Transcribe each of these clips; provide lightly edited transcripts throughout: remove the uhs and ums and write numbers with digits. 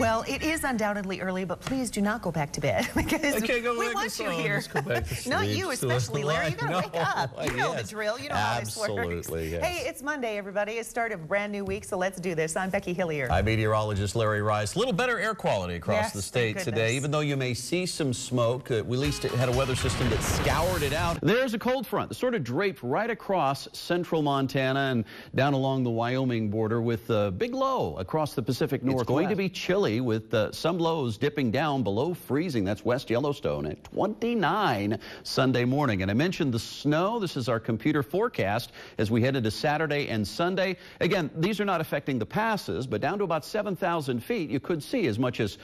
Well, it is undoubtedly early, but please do not go back to bed because we want you here. Just go back to sleep. Not you especially, Larry. You gotta wake up. You know the drill. You know how this works. Absolutely, yes. Hey, it's Monday, everybody. It's start of a brand new week, so let's do this. I'm Becky Hillier. I'm meteorologist Larry Rice. A little better air quality across the state today, even though you may see some smoke. We at least had a weather system that scoured it out. There's a cold front that sort of draped right across central Montana and down along the Wyoming border with a big low across the Pacific Northwest. It's going to be chilly with some lows dipping down below freezing. That's West Yellowstone at 29 Sunday morning. And I mentioned the snow. This is our computer forecast as we head into Saturday and Sunday. Again, these are not affecting the passes, but down to about 7,000 feet, you could see as much as,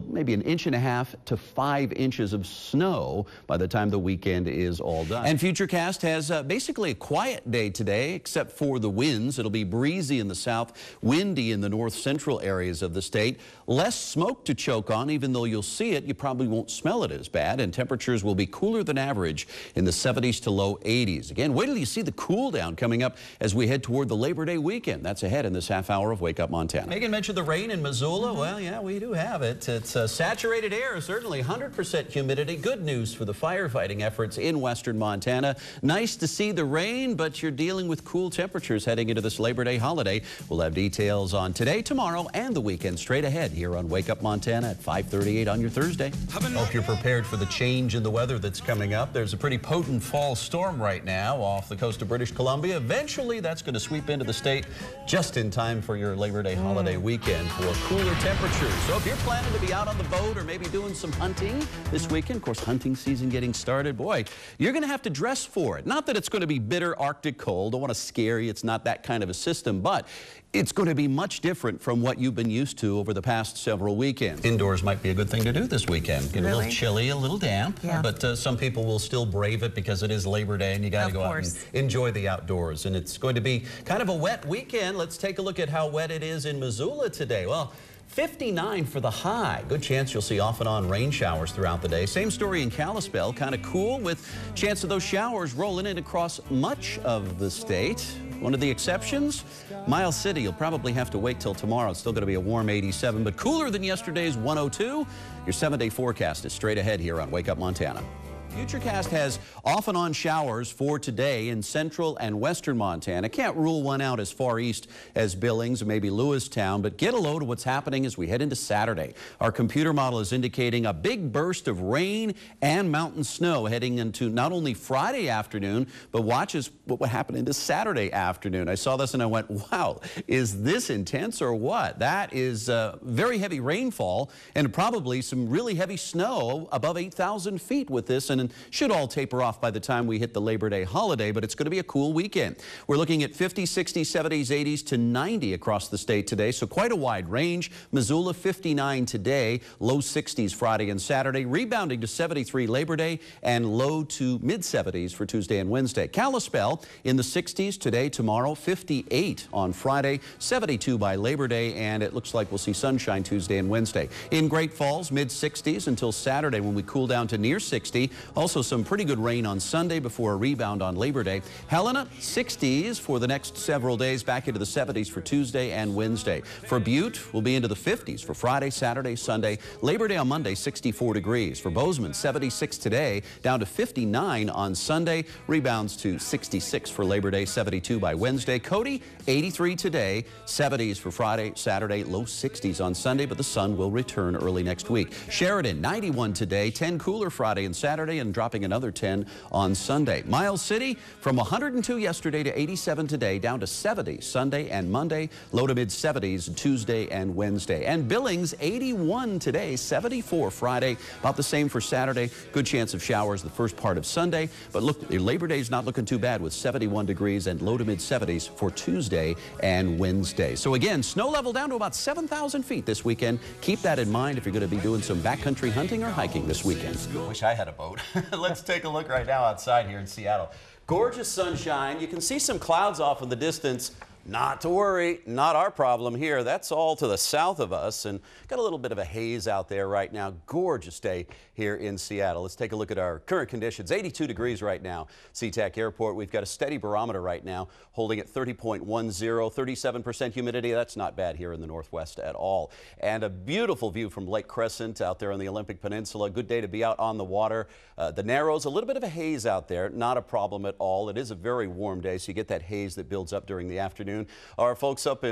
maybe 1.5 inches to 5 inches of snow by the time the weekend is all done. And Futurecast has basically a quiet day today, except for the winds. It'll be breezy in the south, windy in the north central areas of the state. Less smoke to choke on, even though you'll see it, you probably won't smell it as bad. And temperatures will be cooler than average in the 70s to low 80s. Again, wait till you see the cool down coming up as we head toward the Labor Day weekend. That's ahead in this half hour of Wake Up Montana. Megan mentioned the rain in Missoula. Well, yeah, we do have it. It's saturated air, certainly 100% humidity. Good news for the firefighting efforts in western Montana. Nice to see the rain, but you're dealing with cool temperatures heading into this Labor Day holiday. We'll have details on today, tomorrow, and the weekend straight ahead here on Wake Up Montana at 5:38 on your Thursday. Hope you're prepared for the change in the weather that's coming up. There's a pretty potent fall storm right now off the coast of British Columbia. Eventually, that's going to sweep into the state just in time for your Labor Day holiday weekend for cooler temperatures. So if you're planning to be out on the boat or maybe doing some hunting this weekend, of course, hunting season getting started, boy, you're going to have to dress for it. Not that it's going to be bitter Arctic cold. Don't want to scare you. It's not that kind of a system, but it's going to be much different from what you've been used to over the past several weekends. Indoors might be a good thing to do this weekend. Get a little chilly, a little damp, but some people will still brave it because it is Labor Day and you got to go out and enjoy the outdoors. And it's going to be kind of a wet weekend. Let's take a look at how wet it is in Missoula today. Well, 59 for the high. Good chance you'll see off and on rain showers throughout the day. Same story in Kalispell, kind of cool with chance of those showers rolling in across much of the state. One of the exceptions, Miles City. You'll probably have to wait till tomorrow. It's still going to be a warm 87, but cooler than yesterday's 102. Your 7-day forecast is straight ahead here on Wake Up Montana. Futurecast has off and on showers for today in central and western Montana. Can't rule one out as far east as Billings or maybe Lewistown, but get a load of what's happening as we head into Saturday. Our computer model is indicating a big burst of rain and mountain snow heading into not only Friday afternoon, but watch what would happen into Saturday afternoon. I saw this and I went, wow, is this intense or what? That is very heavy rainfall and probably some really heavy snow above 8,000 feet with this, and should all taper off by the time we hit the Labor Day holiday, but it's going to be a cool weekend. We're looking at 50, 60, 70s, 80s to 90 across the state today, so quite a wide range. Missoula 59 today, low 60s Friday and Saturday, rebounding to 73 Labor Day and low to mid 70s for Tuesday and Wednesday. Kalispell in the 60s today, tomorrow, 58 on Friday, 72 by Labor Day, and it looks like we'll see sunshine Tuesday and Wednesday. In Great Falls, mid 60s until Saturday when we cool down to near 60. Also some pretty good rain on Sunday before a rebound on Labor Day. Helena, 60s for the next several days, back into the 70s for Tuesday and Wednesday. For Butte, we'll be into the 50s for Friday, Saturday, Sunday. Labor Day on Monday, 64 degrees. For Bozeman, 76 today, down to 59 on Sunday. Rebounds to 66 for Labor Day, 72 by Wednesday. Cody, 83 today, 70s for Friday, Saturday, low 60s on Sunday, but the sun will return early next week. Sheridan, 91 today, 10 cooler Friday and Saturday, and dropping another 10 on Sunday. Miles City from 102 yesterday to 87 today, down to 70 Sunday and Monday, low to mid 70s Tuesday and Wednesday. And Billings 81 today, 74 Friday, about the same for Saturday. Good chance of showers the first part of Sunday, but look, Labor Day's not looking too bad with 71 degrees and low to mid 70s for Tuesday and Wednesday. So again, snow level down to about 7,000 feet this weekend. Keep that in mind if you're going to be doing some backcountry hunting or hiking this weekend. Wish I had a boat. Let's take a look right now outside here in Seattle. Gorgeous sunshine. You can see some clouds off in the distance. Not to worry, not our problem here. That's all to the south of us, and got a little bit of a haze out there right now. Gorgeous day here in Seattle. Let's take a look at our current conditions. 82 degrees right now. SeaTac Airport. We've got a steady barometer right now holding at 30.10, 37% humidity. That's not bad here in the Northwest at all. And a beautiful view from Lake Crescent out there on the Olympic Peninsula. Good day to be out on the water. The Narrows, a little bit of a haze out there. Not a problem at all. It is a very warm day, so you get that haze that builds up during the afternoon. Our friends up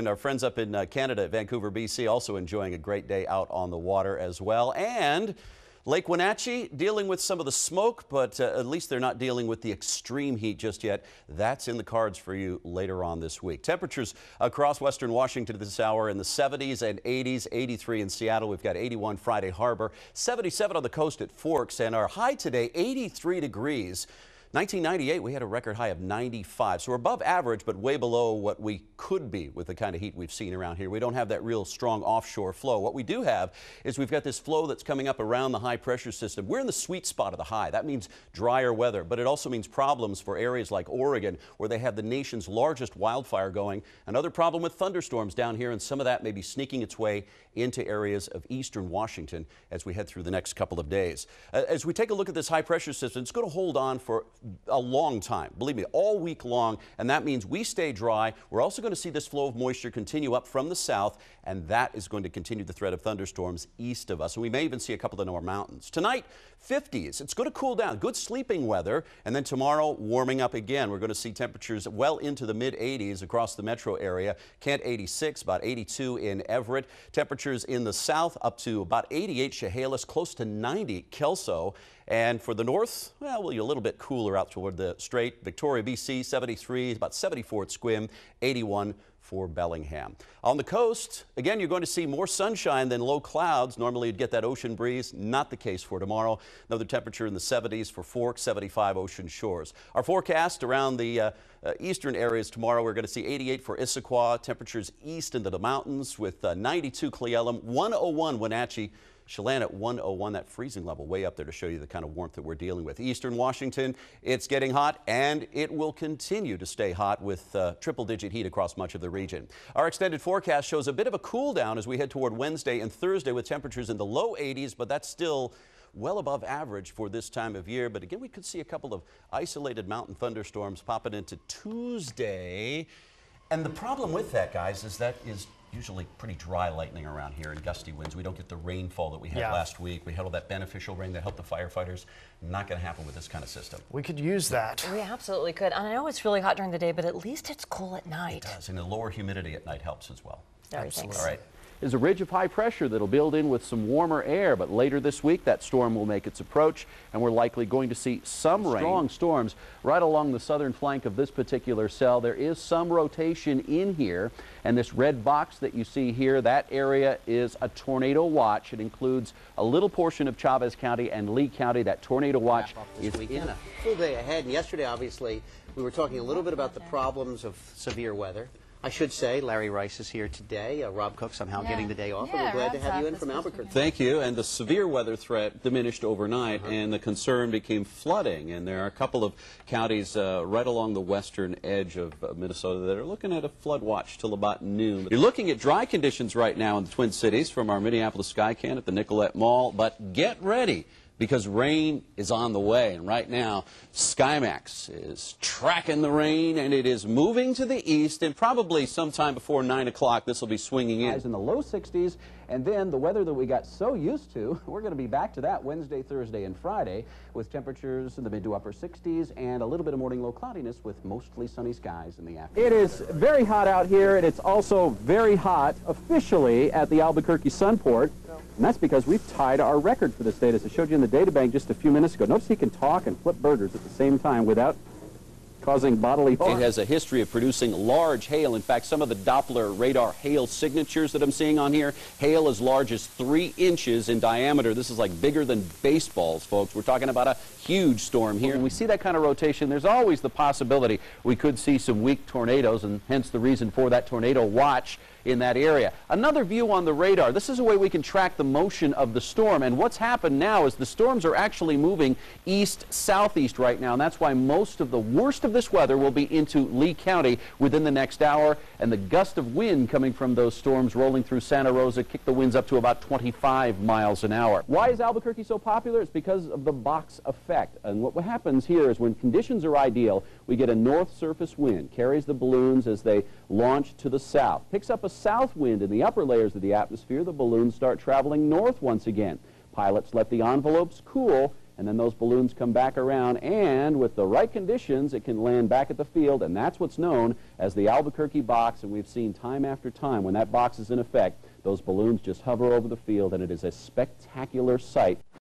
in Canada at Vancouver, BC, also enjoying a great day out on the water as well. And Lake Wenatchee dealing with some of the smoke, but at least they're not dealing with the extreme heat just yet. That's in the cards for you later on this week. Temperatures across western Washington this hour in the 70s and 80s, 83 in Seattle. We've got 81 Friday Harbor, 77 on the coast at Forks, and our high today, 83 degrees. 1998, we had a record high of 95, so we're above average, but way below what we could be with the kind of heat we've seen around here. We don't have that real strong offshore flow. What we do have is we've got this flow that's coming up around the high pressure system. We're in the sweet spot of the high. That means drier weather, but it also means problems for areas like Oregon, where they have the nation's largest wildfire going. Another problem with thunderstorms down here, and some of that may be sneaking its way into areas of eastern Washington as we head through the next couple of days. As we take a look at this high pressure system, it's going to hold on for a long time, believe me, all week long, and that means we stay dry. We're also going to see this flow of moisture continue up from the south, and that is going to continue the threat of thunderstorms east of us, and we may even see a couple of our mountains. Tonight, 50s. It's going to cool down, good sleeping weather, and then tomorrow warming up again. We're going to see temperatures well into the mid-80s across the metro area. Kent 86, about 82 in Everett. Temperatures in the south up to about 88 Chehalis, close to 90 Kelso. And for the north, well, we'll be a little bit cooler out toward the Strait. Victoria, BC, 73, about 74 at Sequim, 81 for Bellingham. On the coast, again, you're going to see more sunshine than low clouds. Normally you'd get that ocean breeze. Not the case for tomorrow. Another temperature in the 70s for Forks, 75 Ocean Shores. Our forecast around the eastern areas tomorrow, we're going to see 88 for Issaquah. Temperatures east into the mountains with 92 Cle Elum, 101 Wenatchee. Chelan at 101, that freezing level way up there to show you the kind of warmth that we're dealing with. Eastern Washington, it's getting hot, and it will continue to stay hot with triple-digit heat across much of the region. Our extended forecast shows a bit of a cool down as we head toward Wednesday and Thursday with temperatures in the low 80s, but that's still well above average for this time of year. But again, we could see a couple of isolated mountain thunderstorms popping into Tuesday. And the problem with that, guys, is that is usually pretty dry lightning around here and gusty winds. We don't get the rainfall that we had last week. We had all that beneficial rain that helped the firefighters. Not going to happen with this kind of system. We could use that. We absolutely could. And I know it's really hot during the day, but at least it's cool at night. It does, and the lower humidity at night helps as well. Absolutely. All right. Is a ridge of high pressure that'll build in with some warmer air, but later this week that storm will make its approach, and we're likely going to see some rain. Strong storms right along the southern flank of this particular cell. There is some rotation in here, and this red box that you see here, that area is a tornado watch. It includes a little portion of Chavez County and Lee County. That tornado watch is in a full day ahead. And yesterday, obviously, we were talking a little bit about the problems of severe weather. I should say Larry Rice is here today. Rob Cook somehow getting the day off, and we're glad to have you in from Albuquerque. Thank you. And the severe weather threat diminished overnight, and the concern became flooding. And there are a couple of counties right along the western edge of Minnesota that are looking at a flood watch till about noon. You're looking at dry conditions right now in the Twin Cities from our Minneapolis Skycan at the Nicollet Mall, but get ready, because rain is on the way. And right now, SkyMax is tracking the rain, and it is moving to the east, and probably sometime before 9 o'clock, this will be swinging in. In the low 60s, and then the weather that we got so used to, we're going to be back to that Wednesday, Thursday, and Friday with temperatures in the mid to upper 60s and a little bit of morning low cloudiness with mostly sunny skies in the afternoon. It is very hot out here, and it's also very hot officially at the Albuquerque Sunport. And that's because we've tied our record for this date, as I showed you in the data bank just a few minutes ago. Notice he can talk and flip burgers at the same time without causing bodily harm. It has a history of producing large hail. In fact, some of the Doppler radar hail signatures that I'm seeing on here, hail as large as 3 inches in diameter. This is like bigger than baseballs, folks. We're talking about a huge storm here. When we see that kind of rotation, there's always the possibility we could see some weak tornadoes, and hence the reason for that tornado watch. in that area. Another view on the radar. This is a way we can track the motion of the storm, and what's happened now is the storms are actually moving east-southeast right now, and that's why most of the worst of this weather will be into Lee County within the next hour, and the gust of wind coming from those storms rolling through Santa Rosa kick the winds up to about 25 miles an hour. Why is Albuquerque so popular? It's because of the box effect, and what happens here is when conditions are ideal, we get a north surface wind, carries the balloons as they launch to the south, picks up a south wind in the upper layers of the atmosphere, the balloons start traveling north once again. Pilots let the envelopes cool, and then those balloons come back around, and with the right conditions, it can land back at the field, and that's what's known as the Albuquerque box, and we've seen time after time when that box is in effect, those balloons just hover over the field, and it is a spectacular sight.